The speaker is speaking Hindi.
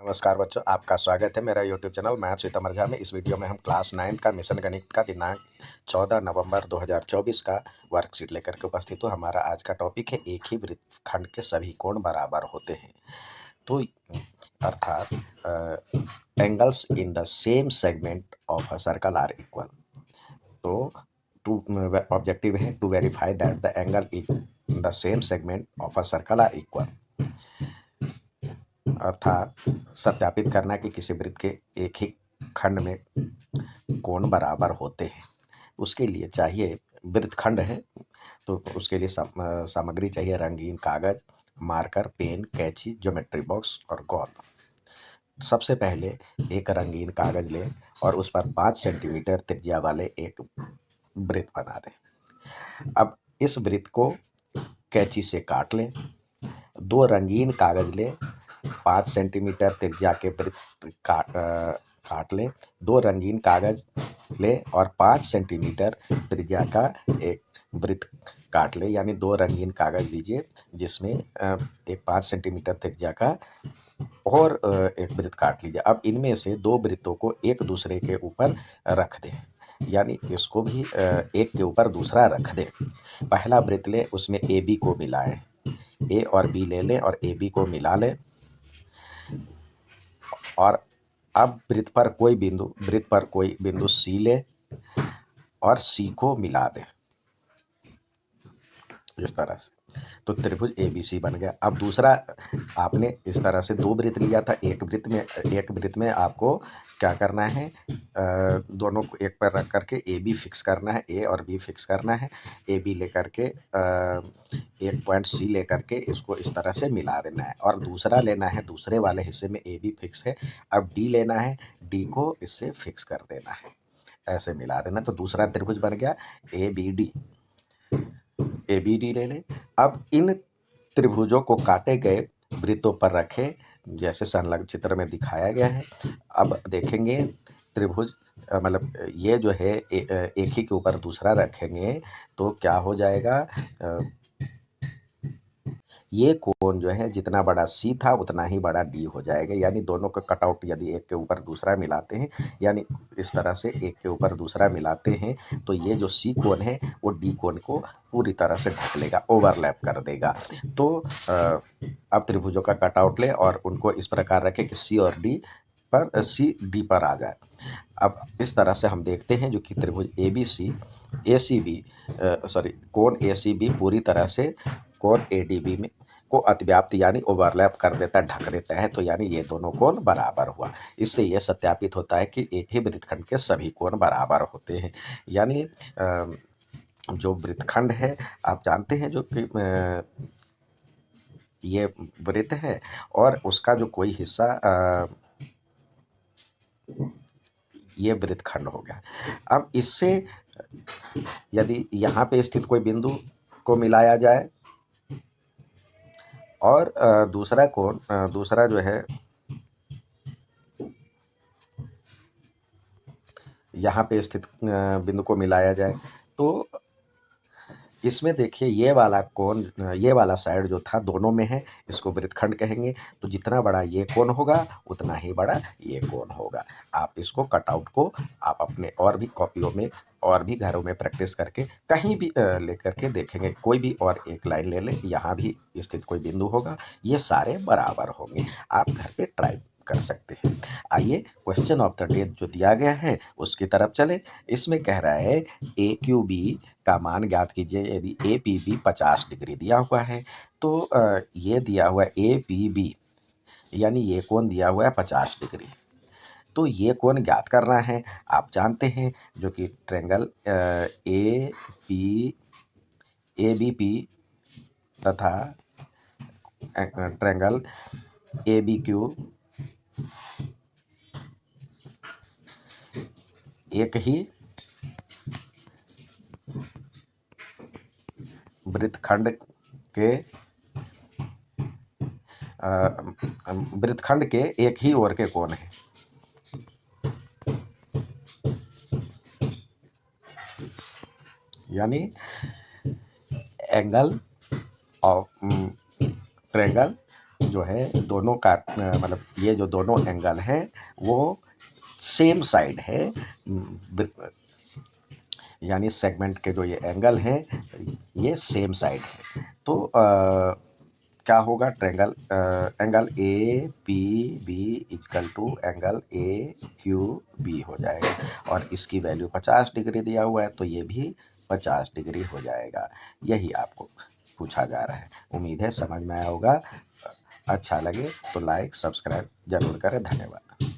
नमस्कार बच्चों, आपका स्वागत है मेरा YouTube channel math Sitamarhi Jha में। इस वीडियो में हम क्लास 9 का मिशन गणित का दिनांक 14 नवंबर 2024 का वर्कशीट लेकर के उपस्थित हो। हमारा आज का टॉपिक है एक ही वृत्तखंड के सभी कोण बराबर होते हैं। तो अर्थात angles in the same segment of a circle are equal. तो ऑब्जेक्टिव है to verify that the angle in the same segment of a circle are equal. अर्थात सत्यापित करना कि किसी वृत्त के एक ही खंड में कोण बराबर होते हैं। उसके लिए चाहिए वृत्तखंड है तो उसके लिए सामग्री चाहिए रंगीन कागज, मार्कर, पेन, कैंची, ज्योमेट्री बॉक्स और गोंद। सबसे पहले एक रंगीन कागज लें और उस पर 5 सेंटीमीटर त्रिज्या वाले एक वृत्त बना दें। अब इस वृत्त को कैंची से काट लें। 2 रंगीन कागज लें, 5 सेंटीमीटर त्रिज्या के वृत्त काट लें। 2 रंगीन कागज लें और 5 सेंटीमीटर त्रिज्या का एक वृत्त काट लें, यानी 2 रंगीन कागज लीजिए जिसमें एक 5 सेंटीमीटर त्रिज्या का और एक वृत्त काट लीजिए। अब इनमें से 2 वृत्तों को एक दूसरे के ऊपर रख दें, यानी इसको भी एक के ऊपर दूसरा रख दें। पहला वृत्त लें, उसमें ए बी को मिलाएं। ए और बी ले लें और ए बी को मिला लें और अब वृत्त पर कोई बिंदु सी ले और सी को मिला दें इस तरह से। तो त्रिभुज ABC बन गया। अब दूसरा, आपने इस तरह से 2 वृत्त लिया था। एक वृत्त में आपको क्या करना है, दोनों को एक पर रख करके AB फिक्स करना है, A और B फिक्स करना है। AB लेकर के एक पॉइंट C लेकर के इसको इस तरह से मिला देना है और दूसरा लेना है, दूसरे वाले हिस्से में AB फिक्स है। अब D लेना है, D को इससे फिक्स कर देना है, ऐसे मिला देना। तो दूसरा त्रिभुज बन गया ABD ले लें। अब इन त्रिभुजों को काटे गए वृत्तों पर रखें जैसे संलग्न चित्र में दिखाया गया है। अब देखेंगे त्रिभुज मतलब ये जो है एक ही के ऊपर दूसरा रखेंगे तो क्या हो जाएगा, ये कोण जो है जितना बड़ा C था उतना ही बड़ा D हो जाएगा। यानी दोनों का कटआउट यदि एक के ऊपर दूसरा मिलाते हैं, यानी इस तरह से एक के ऊपर दूसरा मिलाते हैं तो ये जो C कोण है वो D कोण को पूरी तरह से ढक लेगा, ओवरलैप कर देगा। तो अब त्रिभुजों का कटआउट ले और उनको इस प्रकार रखें कि C और D पर C D पर आ जाए। अब इस तरह से हम देखते हैं जो कि त्रिभुज कोण ACB पूरी तरह से कोण ADB में को अतिव्याप्त यानी ओवरलैप कर देता है, ढक देता है। तो यानी ये दोनों कोण बराबर हुआ। इससे यह सत्यापित होता है कि एक ही वृत्तखंड के सभी कोण बराबर होते हैं। यानी जो वृत्तखंड है आप जानते हैं, जो कि ये वृत्त है और उसका जो कोई हिस्सा ये वृत्तखंड हो गया। अब इससे यदि यहाँ पे स्थित कोई बिंदु को मिलाया जाए और दूसरा जो है यहाँ पे स्थित बिंदु को मिलाया जाए तो इसमें देखिए ये वाला साइड जो था दोनों में है, इसको वृत्तखंड कहेंगे। तो जितना बड़ा ये कोण होगा उतना ही बड़ा ये कोण होगा। आप इसको कटआउट को आप अपने और भी कॉपियों में और भी घरों में प्रैक्टिस करके कहीं भी लेकर के देखेंगे। कोई भी और एक लाइन ले लें, यहाँ भी स्थित कोई बिंदु होगा, ये सारे बराबर होंगे। आप घर पे ट्राई कर सकते हैं। आइए क्वेश्चन ऑफ द डे जो दिया गया है उसकी तरफ चले। इसमें कह रहा है AQB का मान ज्ञात कीजिए। यदि APB 50 डिग्री दिया हुआ है तो ये दिया हुआ APB यानी ये कोण दिया हुआ है 50 डिग्री। तो ये कोण ज्ञात करना है। आप जानते हैं जो कि ट्रायंगल ABP तथा ट्रायंगल ABQ एक ही वृत्तखंड के एक ही ओर के कोण है। यानी एंगल ऑफ ट्रायंगल जो है दोनों का मतलब ये जो दोनों एंगल है वो सेम साइड है, यानी सेगमेंट के जो ये एंगल हैं ये सेम साइड है। तो क्या होगा, triangle angle A P B equal to angle A Q B हो जाएगा, और इसकी वैल्यू 50 डिग्री दिया हुआ है तो ये भी 50 डिग्री हो जाएगा। यही आपको पूछा जा रहा है। उम्मीद है समझ में आया होगा। अच्छा लगे तो लाइक सब्सक्राइब जरूर करें। धन्यवाद।